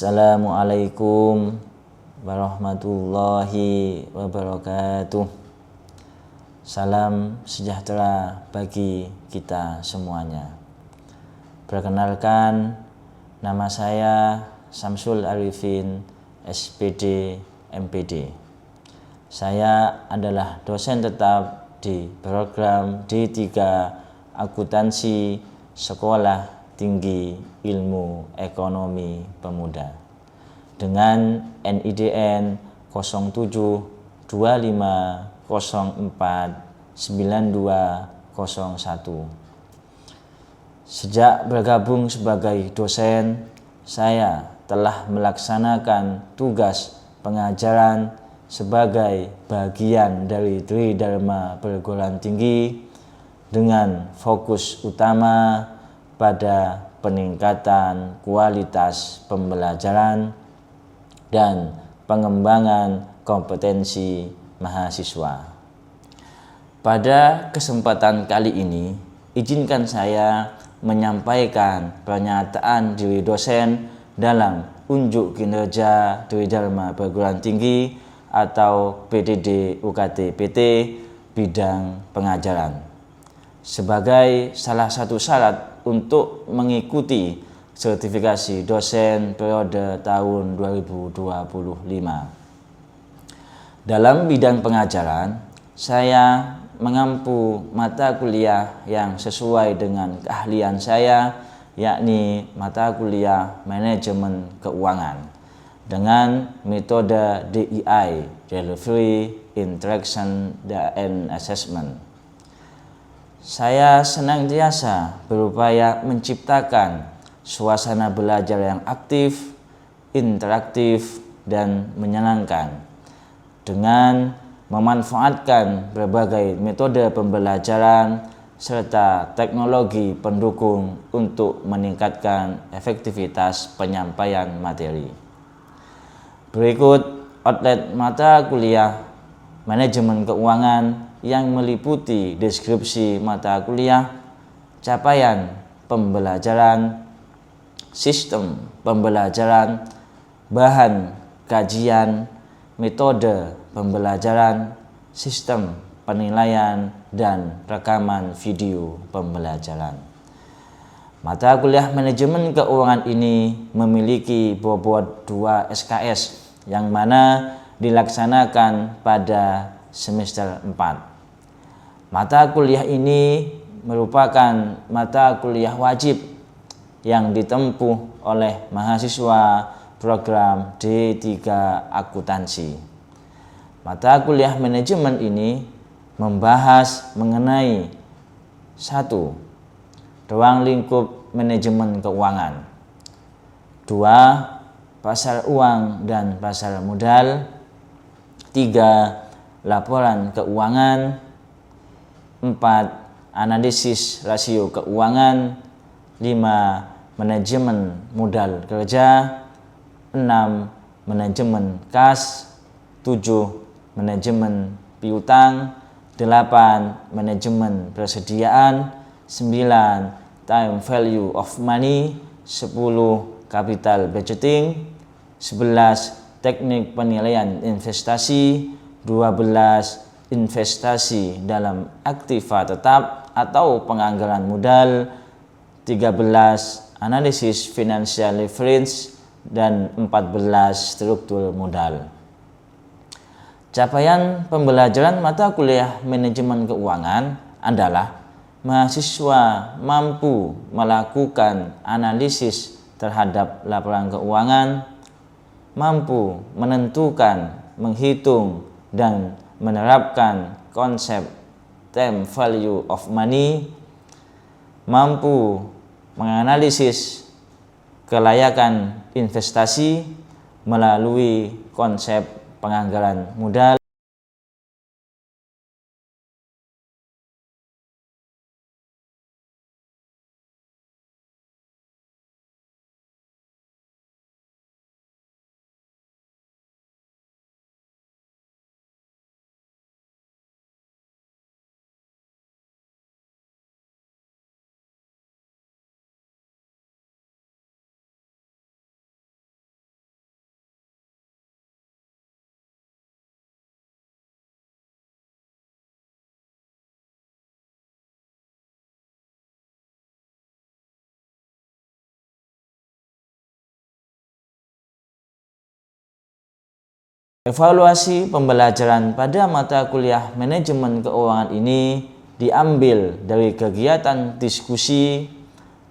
Assalamualaikum warahmatullahi wabarakatuh. Salam sejahtera bagi kita semuanya. Perkenalkan, nama saya Samsul Arifin, SPD, MPD. Saya adalah dosen tetap di program D3 Akuntansi Sekolah Tinggi Ilmu Ekonomi Pemuda dengan NIDN 0725049201. Sejak bergabung sebagai dosen, saya telah melaksanakan tugas pengajaran sebagai bagian dari Tridharma Perguruan Tinggi dengan fokus utama pada peningkatan kualitas pembelajaran dan pengembangan kompetensi mahasiswa. Pada kesempatan kali ini, izinkan saya menyampaikan pernyataan diri dosen dalam unjuk kinerja Tridharma Perguruan Tinggi atau PTD UKT PT bidang pengajaran sebagai salah satu syarat untuk mengikuti sertifikasi dosen periode tahun 2025. Dalam bidang pengajaran, saya mengampu mata kuliah yang sesuai dengan keahlian saya, yakni mata kuliah manajemen keuangan dengan metode DEI, Delivery, Interaction, and Assessment. Saya senantiasa berupaya menciptakan suasana belajar yang aktif, interaktif, dan menyenangkan dengan memanfaatkan berbagai metode pembelajaran serta teknologi pendukung untuk meningkatkan efektivitas penyampaian materi. Berikut outlet mata kuliah manajemen keuangan yang meliputi deskripsi mata kuliah, capaian pembelajaran, sistem pembelajaran, bahan kajian, metode pembelajaran, sistem penilaian, dan rekaman video pembelajaran. Mata kuliah manajemen keuangan ini memiliki bobot 2 SKS yang mana dilaksanakan pada semester 4. Mata kuliah ini merupakan mata kuliah wajib yang ditempuh oleh mahasiswa program D3 Akuntansi. Mata kuliah manajemen ini membahas mengenai 1. Ruang lingkup manajemen keuangan. 2. Pasar uang dan pasar modal. 3. Laporan keuangan. 4. Analisis rasio keuangan. 5. Manajemen modal kerja. 6. Manajemen kas. 7. Manajemen piutang. 8. Manajemen persediaan. 9. Time value of money. 10. Capital budgeting. 11. Teknik penilaian investasi. 12. Investasi dalam aktiva tetap atau penganggaran modal. 13. Analisis financial leverage. Dan 14. Struktur modal. Capaian pembelajaran mata kuliah manajemen keuangan adalah mahasiswa mampu melakukan analisis terhadap laporan keuangan, mampu menentukan, menghitung, dan menerapkan konsep time value of money, mampu menganalisis kelayakan investasi melalui konsep penganggaran modal, Evaluasi pembelajaran pada mata kuliah manajemen keuangan ini diambil dari kegiatan diskusi,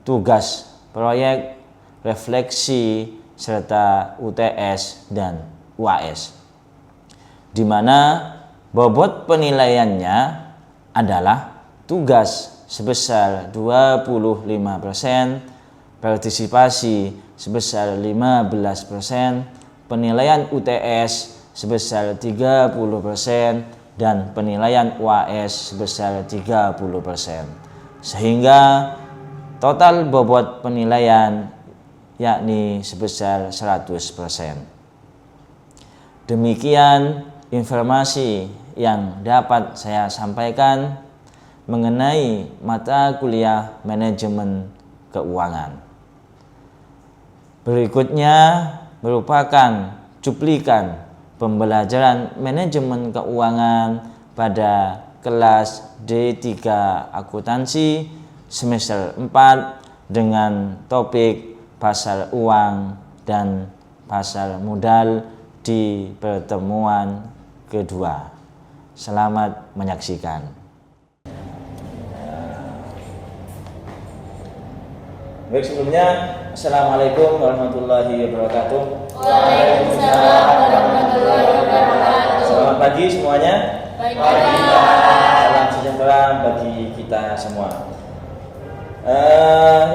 tugas proyek, refleksi, serta UTS dan UAS, di mana bobot penilaiannya adalah tugas sebesar 25%, partisipasi sebesar 15%, penilaian UTS sebesar 30%, dan penilaian UAS sebesar 30%. Sehingga total bobot penilaian yakni sebesar 100%. Demikian informasi yang dapat saya sampaikan mengenai mata kuliah manajemen keuangan. Berikutnya merupakan cuplikan pembelajaran manajemen keuangan pada kelas D3 akuntansi semester 4 dengan topik pasar uang dan pasar modal di pertemuan kedua. Selamat menyaksikan. Baik, sebelumnya Assalamualaikum warahmatullahi wabarakatuh. Waalaikumsalam warahmatullahi wabarakatuh. Selamat pagi semuanya. Baik pagi. Salam sejahtera bagi kita semua.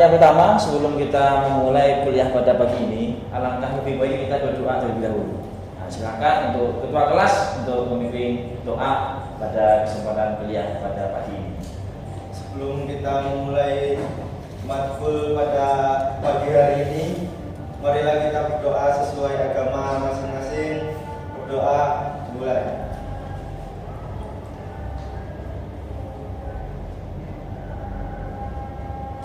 Yang pertama, sebelum kita memulai kuliah pada pagi ini, alangkah lebih baik kita berdoa terlebih dahulu. Nah, silakan untuk ketua kelas untuk memimpin doa pada kesempatan kuliah pada pagi ini. Sebelum kita memulai matkul pada pagi hari ini, marilah kita berdoa sesuai agama masing-masing. Berdoa mulai.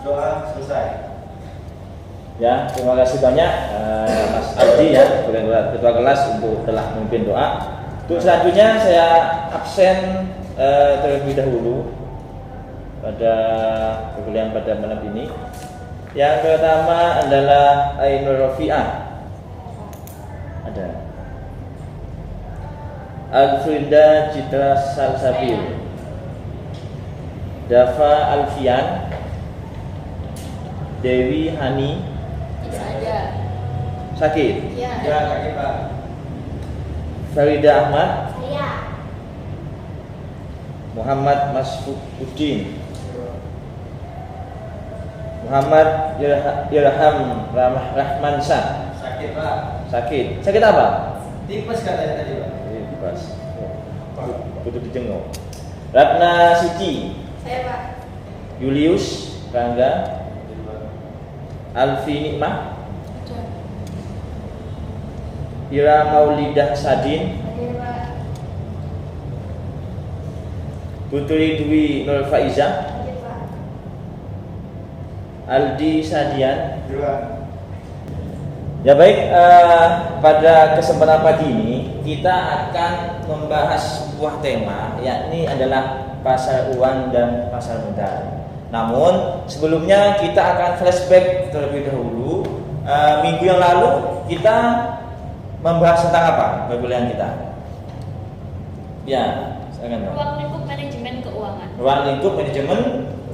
Doa selesai. Ya, terima kasih banyak Mas Aldi ya, sebagai ketua kelas untuk telah memimpin doa. Untuk selanjutnya saya absen terlebih dahulu pada perkuliahan pada malam ini. Yang pertama adalah Ainur Rofi'ah, ada Alfrida Citra Salsabil, Dafa Alfian, Dewi Hani. Tidak ada. Sakit? Ya. Ya, kaki Pak. Farida Ahmad, Saya. Muhammad Masfuddin, Muhammad Irham Rahmansyah. Sakit Pak. Sakit. Sakit apa? Tipes katanya tadi Pak. Pas. Butuh dijenguk. Ratna Suci, Saya Pak. Julius Rangga, Alfi Nikmah, Ada. Ira Maulidah Sadin, Ada Pak. Putri Dwi Nur Faiza, Ada Pak. Aldi Sadian. Dua. Ya baik, pada kesempatan pagi ini kita akan membahas sebuah tema, yakni adalah pasar uang dan pasar modal. Namun sebelumnya kita akan flashback terlebih dahulu. Minggu yang lalu kita membahas tentang apa perkuliahan kita? Ya, silakan Pak. Ruang lingkup manajemen keuangan. Ruang lingkup manajemen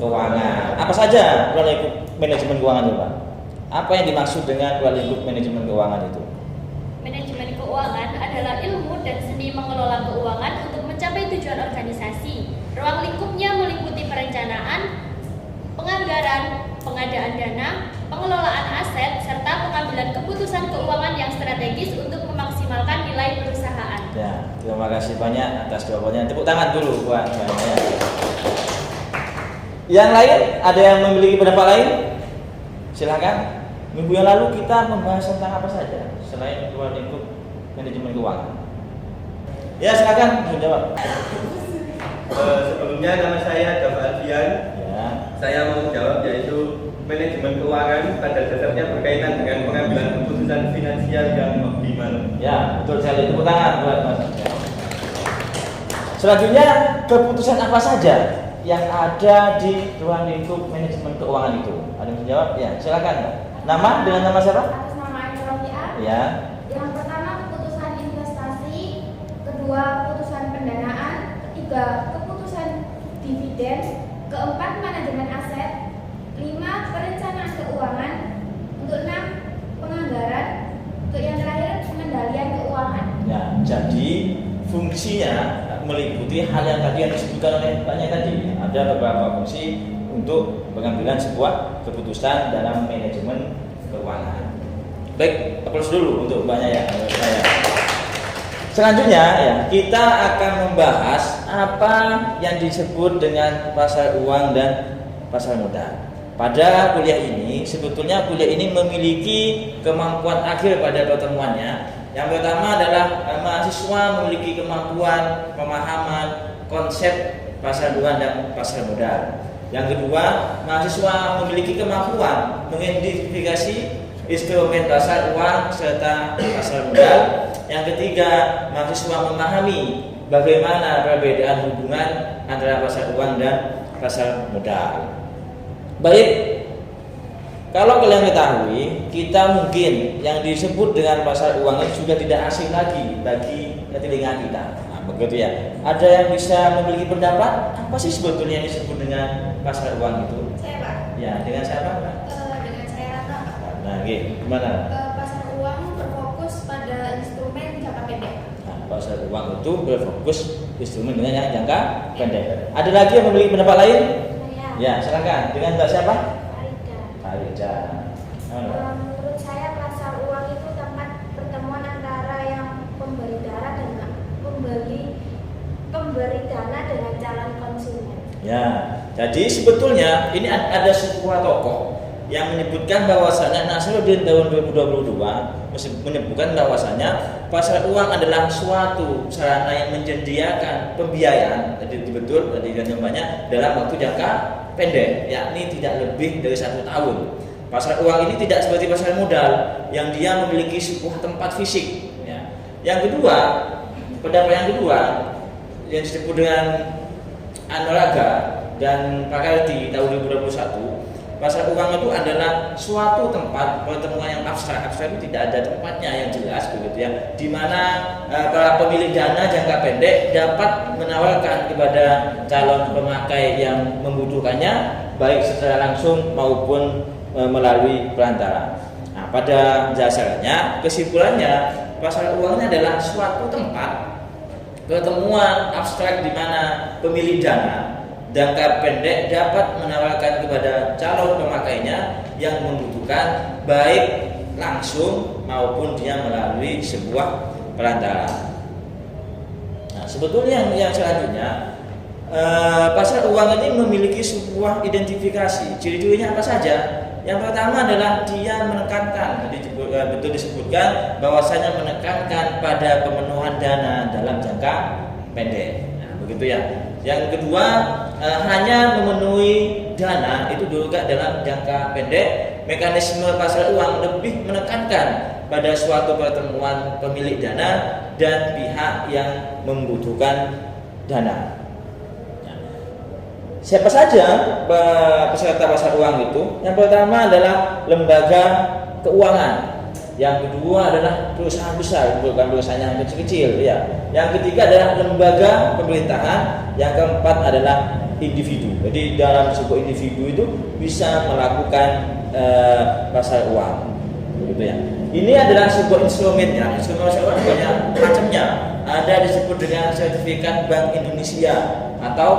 keuangan. Apa saja ruang lingkup manajemen keuangan itu, Pak? Apa yang dimaksud dengan ruang lingkup manajemen keuangan itu? Manajemen keuangan adalah ilmu dan seni mengelola keuangan untuk mencapai tujuan organisasi. Ruang lingkupnya meliputi perencanaan, penganggaran, pengadaan dana, pengelolaan aset, serta pengambilan keputusan keuangan yang strategis untuk memaksimalkan nilai perusahaan. Ya, terima kasih banyak atas jawabannya. Tepuk tangan dulu buat saya. Yang lain, ada yang memiliki pendapat lain? Silakan. Minggu yang lalu kita membahas tentang apa saja selain ruang lingkup manajemen keuangan? Ya, silakan menjawab. Sebelumnya nama saya Dafa Alfian. Ya. Saya mau menjawab yaitu manajemen keuangan pada dasarnya berkaitan dengan pengambilan keputusan finansial yang optimal. Ya, betul sekali. Tepuk tangan buat Mas. Selanjutnya, keputusan apa saja yang ada di ruang lingkup manajemen keuangan itu? Ada yang menjawab? Ya, silakan. Nama dengan nama siapa? Atas nama Ainur Rofi'ah. Ya. Yang pertama keputusan investasi, kedua putusan pendanaan, ketiga keputusan dividen, keempat manajemen aset, 5 perencanaan keuangan, untuk 6 penganggaran, untuk yang terakhir pengendalian keuangan. Ya, jadi fungsinya meliputi hal yang tadi yang disebutkan oleh Mbaknya tadi. Ada beberapa fungsi untuk pengambilan sebuah keputusan dalam manajemen keuangan. Baik, aplaus dulu untuk Mbaknya ya. Saya. Selanjutnya ya, kita akan membahas apa yang disebut dengan pasar uang dan pasar modal. Pada kuliah ini, sebetulnya kuliah ini memiliki kemampuan akhir pada pertemuannya. Yang pertama adalah mahasiswa memiliki kemampuan pemahaman konsep pasar uang dan pasar modal. Yang kedua, mahasiswa memiliki kemampuan mengidentifikasi instrumen pasar uang serta pasar modal. Yang ketiga, mahasiswa memahami bagaimana perbedaan hubungan antara pasar uang dan pasar modal. Baik, kalau kalian ketahui, kita mungkin yang disebut dengan pasar uang itu sudah tidak asing lagi bagi telinga kita. Nah, begitu ya. Ada yang bisa memiliki pendapat apa sih sebetulnya yang disebut dengan pasar uang itu? Saya Pak. Ya, dengan siapa? Dengan saya Rata Pak. Nah, gimana? Pasar uang berfokus pada instrumen jangka pendek. Nah, pasar uang itu berfokus instrumen dengan yang jangka pendek. Ada lagi yang memiliki pendapat lain? Ya, silakan. Dengan Mbak siapa? Farida. Farida. Menurut saya pasar uang itu tempat pertemuan antara yang pemberi dana dengan pemberi dana dengan calon konsumen. Ya, jadi sebetulnya ini ada sebuah tokoh yang menyebutkan bahwasanya Nasruddin tahun 2022 menyebutkan bahwasanya pasar uang adalah suatu sarana yang menyediakan pembiayaan, jadi betul tadi namanya dalam waktu jangka pendek, yakni tidak lebih dari 1 tahun. Pasar uang ini tidak seperti pasar modal yang dia memiliki sebuah tempat fisik. Ya. Yang kedua, pendapat yang kedua yang disebut dengan Anwaraga dan Pak Kardi tahun 2021. Pasar uang itu adalah suatu tempat pertemuan yang abstrak itu tidak ada tempatnya yang jelas begitu ya, di mana para pemilik dana jangka pendek dapat menawarkan kepada calon pemakai yang membutuhkannya baik secara langsung maupun melalui perantara. Nah, pada dasarnya kesimpulannya pasar uang ini adalah suatu tempat pertemuan abstrak di mana pemilik dana jangka pendek dapat menawarkan kepada calon pemakainya yang membutuhkan baik langsung maupun dia melalui sebuah perantara. Nah, sebetulnya yang selanjutnya pasar uang ini memiliki sebuah identifikasi. Ciri-cirinya apa saja? Yang pertama adalah dia menekankan, betul disebutkan bahwasanya menekankan pada pemenuhan dana dalam jangka pendek. Nah, begitu ya. Yang kedua, hanya memenuhi dana itu juga dalam jangka pendek. Mekanisme pasar uang lebih menekankan pada suatu pertemuan pemilik dana dan pihak yang membutuhkan dana. Siapa saja peserta pasar uang itu? Yang pertama adalah lembaga keuangan. Yang kedua adalah perusahaan besar, bukan perusahaan yang kecil-kecil ya. Yang ketiga adalah lembaga pemerintahan. Yang keempat adalah individu. Jadi dalam sebuah individu itu bisa melakukan pasar uang, gitu ya. Ini adalah sebuah instrumen ya. Instrumen pasar uang banyak macamnya. Ada disebut dengan sertifikat Bank Indonesia atau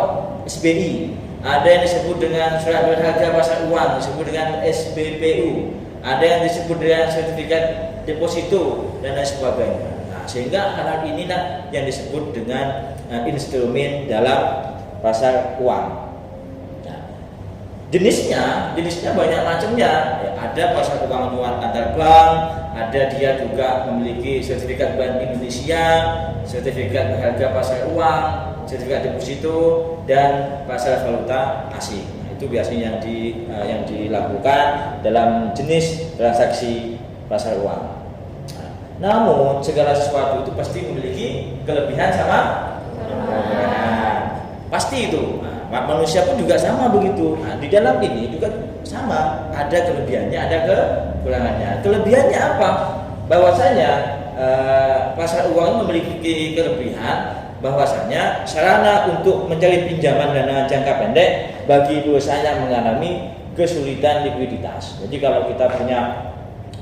SBI. Ada yang disebut dengan surat berharga pasar uang, disebut dengan SBPU. Ada yang disebut dengan sertifikat deposito dan lain sebagainya. Nah, sehingga hal inilah yang disebut dengan instrumen dalam pasar uang. Nah, jenisnya banyak macamnya. Ya, ada pasar uang antar bank, ada dia juga memiliki sertifikat Bank Indonesia, sertifikat harga pasar uang, sertifikat deposito, dan pasar valuta asing. Itu biasanya yang dilakukan dalam jenis transaksi pasar uang. Namun segala sesuatu itu pasti memiliki kelebihan sama kekurangan. Pasti itu. Manusia pun juga sama begitu. Nah, di dalam ini juga sama, ada kelebihannya, ada kekurangannya. Kelebihannya apa? Bahwasanya pasar uang memiliki kelebihan bahwasanya sarana untuk mencari pinjaman dana jangka pendek bagi perusahaan yang mengalami kesulitan likuiditas. Jadi kalau kita punya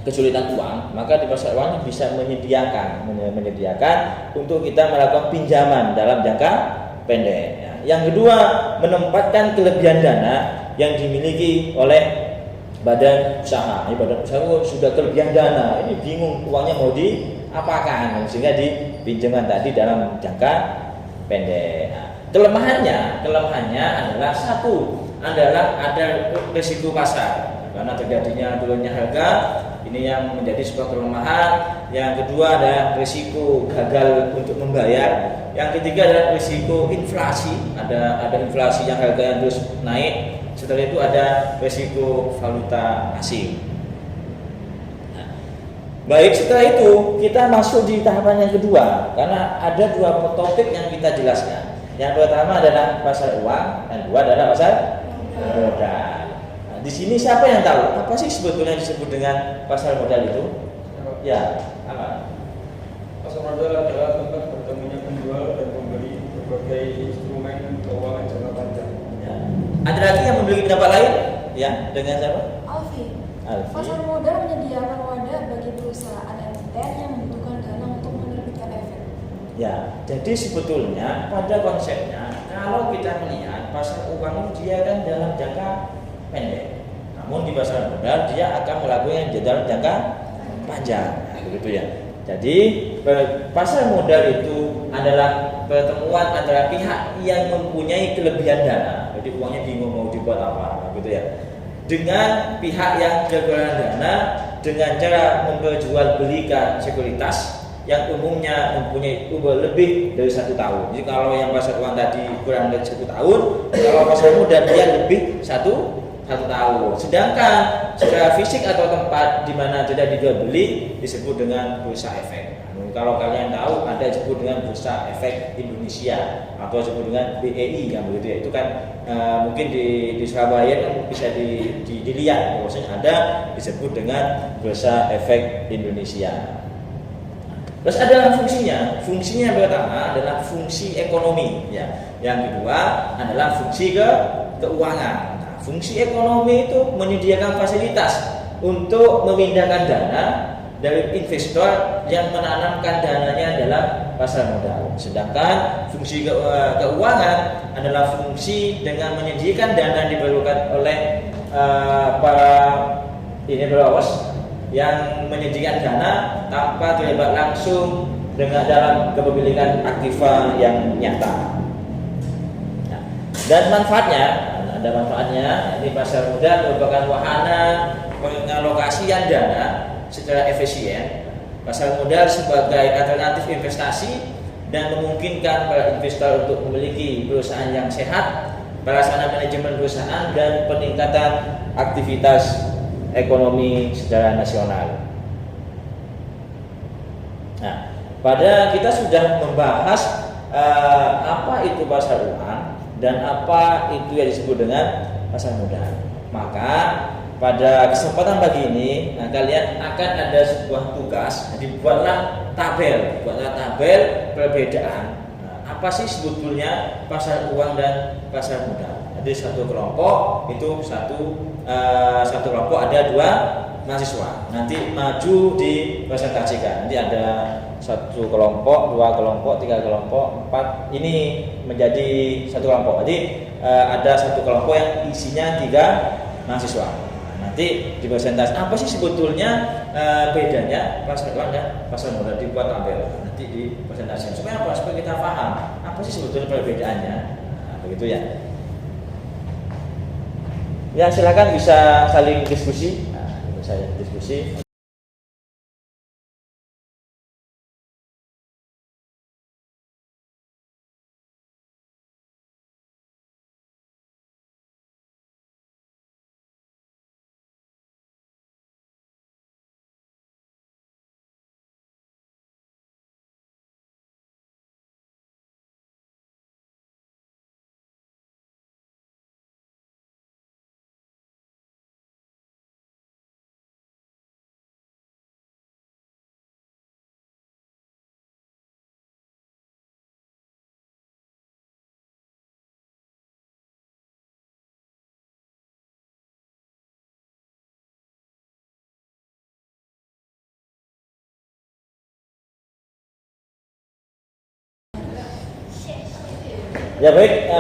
kesulitan uang, maka di pasar uang bisa menyediakan untuk kita melakukan pinjaman dalam jangka pendek. Yang kedua, menempatkan kelebihan dana yang dimiliki oleh badan usaha. Ini badan usaha sudah kelebihan dana, ini bingung uangnya mau diapakan, sehingga dipinjamkan tadi dalam jangka pendek. Kelemahannya adalah ada risiko pasar karena terjadinya turunnya harga. Ini yang menjadi sebuah kelemahan. Yang kedua ada risiko gagal untuk membayar. Yang ketiga adalah risiko inflasi. Ada inflasi yang harganya terus naik. Setelah itu ada risiko valuta asing. Baik, setelah itu kita masuk di tahapan yang kedua, karena ada dua topik yang kita jelaskan. Yang pertama adalah pasar uang, dan kedua adalah pasar modal. Nah, di sini siapa yang tahu apa sih sebetulnya disebut dengan pasar modal itu? Ya, apa? Pasar modal adalah tempat bertemunya penjual dan pembeli berbagai instrumen keuangan jangka panjang. Ya. Ada lagi yang memiliki pendapat lain? Ya, dengan siapa? Alfi. Alfi. Pasar modal menyediakan wadah bagi perusahaan emiten yang membutuhkan dana untuk menerbitkan efek. Ya, jadi sebetulnya pada konsepnya kalau kita melihat pasar uang itu dia kan dalam jangka pendek. Namun di pasar modal dia akan melakukan dalam jangka panjang. Nah, begitu ya. Jadi pasar modal itu adalah pertemuan antara pihak yang mempunyai kelebihan dana. Jadi uangnya bingung mau dibuat apa, gitu ya. Dengan pihak yang kekurangan dana dengan cara memperjualbelikan sekuritas yang umumnya mempunyai umur lebih dari 1 tahun. Jadi kalau yang pasar uang tadi kurang dari 1 tahun, kalau pasar modal dia lebih satu tahun. Sedangkan secara fisik atau tempat di mana tidak dijual beli disebut dengan bursa efek. Kalau kalian tahu ada disebut dengan bursa efek Indonesia atau disebut dengan BEI yang begitu ya. Itu kan mungkin di Surabaya kan bisa dilihat bahwasanya ada disebut dengan bursa efek Indonesia. Terus ada fungsinya. Fungsinya yang pertama adalah fungsi ekonomi, ya. Yang kedua adalah fungsi keuangan. Nah, fungsi ekonomi itu menyediakan fasilitas untuk memindahkan dana dari investor yang menanamkan dananya dalam pasar modal. Sedangkan fungsi keuangan adalah fungsi dengan menyediakan dana diperlukan oleh para pengawas yang menyediakan dana tanpa terlibat langsung dengan dalam kepemilikan aktiva yang nyata. Nah, dan ada manfaatnya. Ini pasar modal merupakan wahana pengalokasian dana secara efisien. Pasar modal sebagai alternatif investasi dan memungkinkan para investor untuk memiliki perusahaan yang sehat, pelaksanaan manajemen perusahaan dan peningkatan aktivitas ekonomi secara nasional. Nah, kita sudah membahas apa itu pasar uang dan apa itu yang disebut dengan pasar modal. Maka pada kesempatan pagi ini, kalian akan ada sebuah tugas. Jadi buatlah tabel perbedaan. Apa sih sebetulnya pasar uang dan pasar modal? Jadi satu kelompok itu satu kelompok ada 2 mahasiswa. Nanti maju dipresentasikan. Nanti ada 1 kelompok, 2 kelompok, 3 kelompok, 4. Ini menjadi 1 kelompok. Jadi ada 1 kelompok yang isinya 3 mahasiswa. Nanti dipresentasikan apa sih sebetulnya bedanya pasar uang dan pasar modal, dibuat tabel. Nanti dipresentasikan supaya apa? Supaya kita paham apa sih sebetulnya perbedaannya. Nah, begitu ya. Ya, silakan bisa saling diskusi. Bisa diskusi. Ya baik,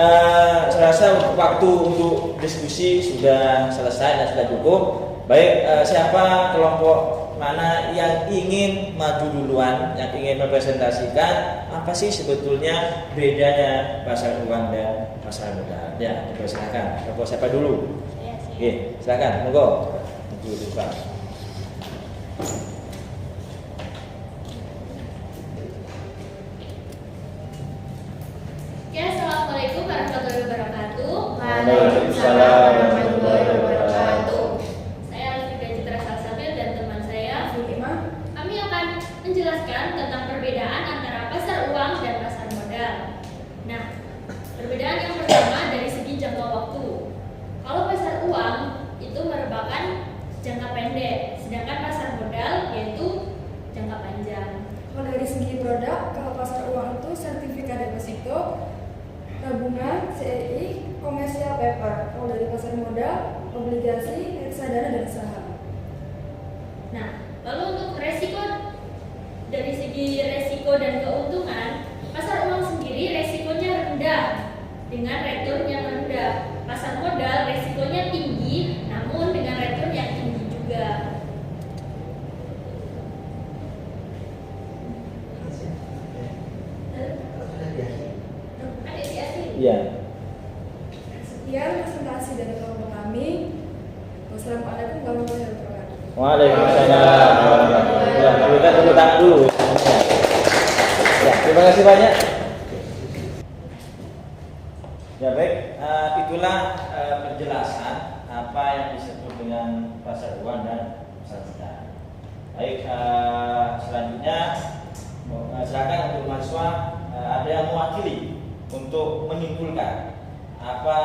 saya rasa waktu untuk diskusi sudah selesai dan sudah cukup. Baik, siapa kelompok mana yang ingin maju duluan, yang ingin mempresentasikan apa sih sebetulnya bedanya pasar uang dan pasar modal? Ya, silakan. Kelompok siapa dulu? Oke, silakan. Monggo. Thank Pak. Ya, assalamualaikum warahmatullahi wabarakatuh. Waalaikumsalam warahmatullahi wabarakatuh. Saya Alfika Citra Salsabil dan teman saya Fatimah. Kami akan menjelaskan tentang perbedaan antara pasar uang dan pasar modal. Nah, perbedaan yang pertama dari segi jangka waktu. Kalau pasar uang itu merupakan jangka pendek, sedangkan pasar modal yaitu jangka panjang. Kalau dari segi produk, kalau pasar uang itu sertifikat deposito, tabungan, CEI, komersial paper. Kalau dari pasar modal, obligasi, reksadana dan saham. Nah, lalu untuk resiko, dari segi resiko dan keuntungan, pasar uang sendiri resikonya rendah dengan return yang rendah. Pasar modal resikonya tinggi namun dengan return yang tinggi juga. Ada di asli. Iya. Sekian presentasi dari kelompok kami. Wassalamualaikum warahmatullahi wabarakatuh. Waalaikumsalam. Ya, kita tepuk tangan dulu. Ya, terima kasih banyak. Ya baik, itulah penjelasan apa yang disebut dengan pasar uang dan pasar modal. Baik, selanjutnya silakan untuk mahasiswa ada yang mewakili untuk menyimpulkan apa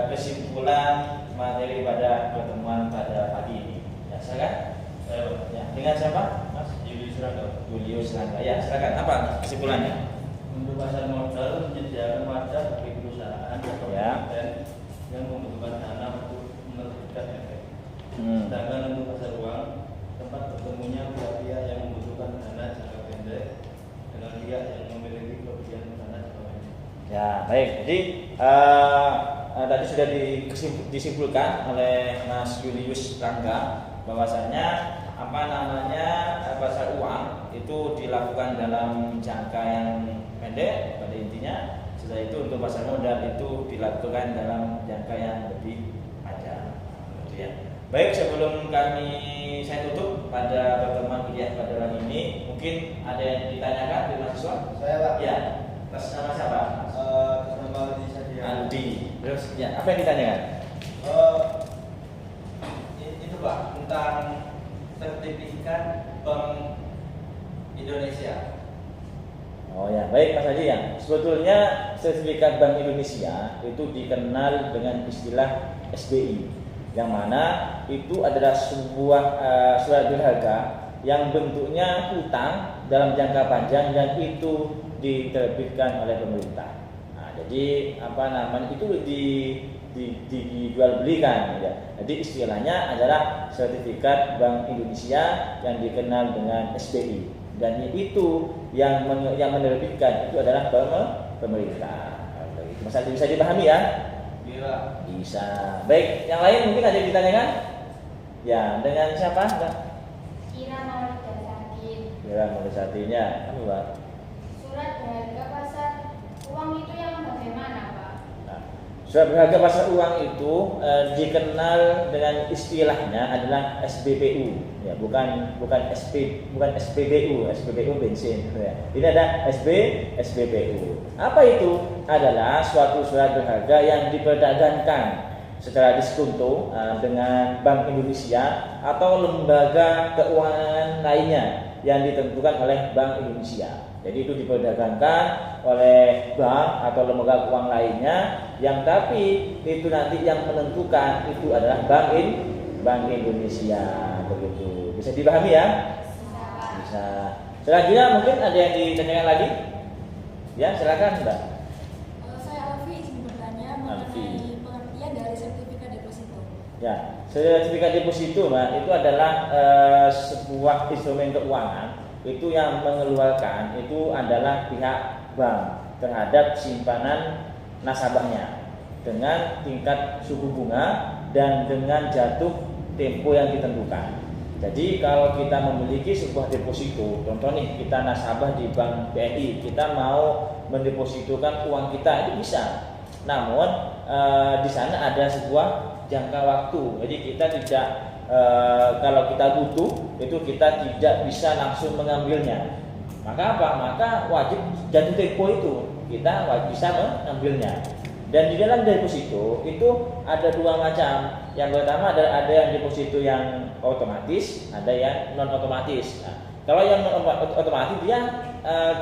kesimpulan materi pada pertemuan pada pagi ini. Ya, silakan. Ya, dengan siapa? Mas Julius Rangga. Julius Rangga. Ya, silakan. Apa kesimpulannya? Untuk pasar modal menyediakan wadah bagi perusahaan atau Ya. emiten yang membutuhkan dana untuk menerbitkan efek. Hmm. Sedangkan untuk pasar uang, tempat bertemunya pihak-pihak yang membutuhkan dana jangka pendek dengan pihak yang memiliki kelebihan dana jangka pendek. Ya, baik. Jadi tadi sudah disimpulkan oleh Mas Julius Rangga bahwasanya pasar uang itu dilakukan dalam jangka yang pendek pada intinya. Setelah itu untuk pasar modal itu dilakukan dalam jangka yang lebih panjang. Gitu ya. Baik, sebelum saya tutup pada pertemuan kuliah pada hari ini, mungkin ada yang ditanyakan dari mahasiswa? Saya Pak. Ya. Atas nama siapa? Nama Aldi Sadia. Aldi. Terus ya, apa yang ditanyakan? Itu Pak tentang sertifikat Bank Indonesia. Oh ya, baik Mas Haji ya. Sebetulnya sertifikat Bank Indonesia itu dikenal dengan istilah SBI, yang mana itu adalah sebuah surat berharga yang bentuknya utang dalam jangka panjang dan itu diterbitkan oleh pemerintah. Nah, jadi itu dijual belikan ya. Jadi istilahnya adalah sertifikat Bank Indonesia yang dikenal dengan SBI, dan itu yang menerbitkan itu adalah pemerintah. Mas Adi, bisa dipahami ya? Iya. Bisa. Baik, yang lain mungkin ada yang ditanyakan? Ya, dengan siapa? Kira Maulida Sakin. Ya, Melisatinya. Apa, Pak? Surat berharga pasar uang itu yang bagaimana, Pak? Nah, surat berharga pasar uang itu dikenal dengan istilahnya adalah SBPU, ya, bukan SPBU, SPBU bensin. Ya. Ini ada SBPU. Apa itu? Adalah suatu surat berharga yang diperdagangkan secara diskonto dengan Bank Indonesia atau lembaga keuangan lainnya yang ditentukan oleh Bank Indonesia. Jadi itu diperdagangkan oleh bank atau lembaga keuangan lainnya, yang tapi itu nanti yang menentukan itu adalah Bank Indonesia, begitu. Bisa dipahami ya? Bisa. Selanjutnya mungkin ada yang ditanyakan lagi? Ya, silakan Mbak. Saya Alfi, izin bertanya mengenai pengertian dari sertifikat deposito. Ya, sertifikat deposito Mbak itu adalah sebuah instrumen keuangan itu yang mengeluarkan itu adalah pihak bank terhadap simpanan nasabahnya dengan tingkat suku bunga dan dengan jatuh tempo yang ditentukan. Jadi kalau kita memiliki sebuah deposito, contoh nih kita nasabah di Bank BNI, kita mau mendepositokan uang kita itu bisa. Namun di sana ada sebuah jangka waktu. Jadi kita tidak kalau kita butuh itu kita tidak bisa langsung mengambilnya. Maka apa? Maka wajib jatuh tempo itu kita wajib bisa mengambilnya. Dan di dalam deposito itu ada dua macam. Yang pertama ada yang deposito yang otomatis, ada yang non otomatis. Nah, kalau yang non otomatis dia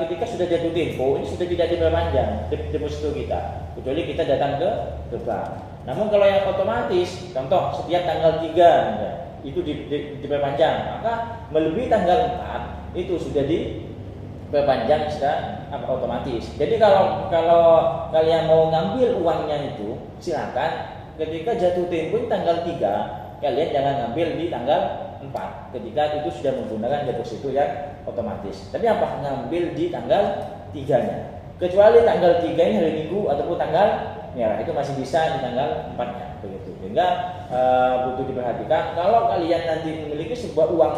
ketika sudah jatuh tempo ini sudah tidak diperpanjang deposito kita, kecuali kita datang ke bank. Namun kalau yang otomatis, contoh setiap tanggal 3 ya, itu diperpanjang, maka melebihi tanggal 4 itu sudah diperpanjang secara otomatis. Jadi kalau kalian mau ngambil uangnya itu silakan. Ketika jatuh tempo tanggal 3, kalian jangan ngambil di tanggal 4 ketika itu sudah menggunakan deposito yang otomatis. Tapi apa? Ngambil di tanggal 3-nya. Kecuali tanggal 3 ini hari Minggu ataupun tanggal merah itu masih bisa di tanggal 4-nya begitu. Sehingga butuh diperhatikan kalau kalian nanti memiliki sebuah uang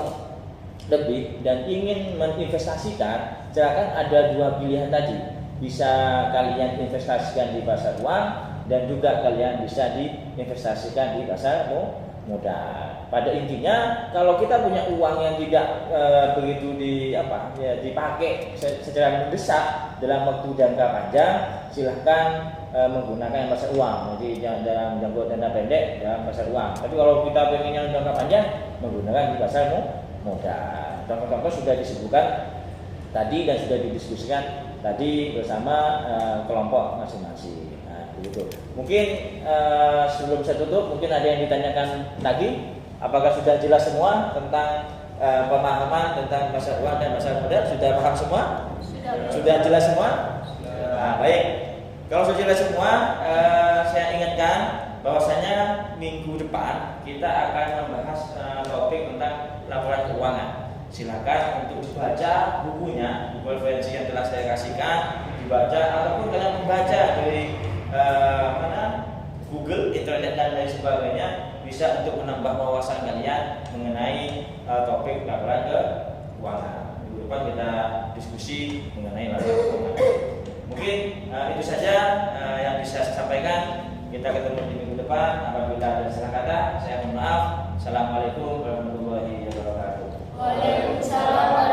lebih dan ingin menginvestasikan, silakan ada dua pilihan tadi. Bisa kalian investasikan di pasar uang dan juga kalian bisa diinvestasikan di pasar modal. Pada intinya kalau kita punya uang yang tidak begitu dipakai secara mendesak dalam waktu jangka panjang, silahkan menggunakan pasar uang. Jadi dalam jangka pendek dalam pasar uang. Tapi kalau kita pengen yang jangka panjang, menggunakan di pasar modal. Contoh-contoh sudah disebutkan tadi dan sudah didiskusikan tadi bersama kelompok masing-masing. Begitu. Mungkin sebelum saya tutup, mungkin ada yang ditanyakan lagi. Apakah sudah jelas semua tentang pemahaman tentang pasar uang dan pasar modal? Sudah paham semua? Sudah jelas semua? Nah, baik. Kalau sudah jelas semua, saya ingatkan bahwasanya minggu depan kita akan membahas topik tentang laporan keuangan. Silakan untuk dibaca bukunya, buku referensi yang telah saya kasihkan, dibaca ataupun kalian membaca dari Google, internet dan lain sebagainya, bisa untuk menambah wawasan kalian mengenai topik laporan keuangan. Minggu depan kita diskusi mengenai laporan keuangan. Mungkin itu saja yang bisa saya sampaikan. Kita ketemu di minggu depan. Apabila ada salah kata, saya mohon maaf. Assalamualaikum warahmatullahi wabarakatuh. Waalaikumsalam.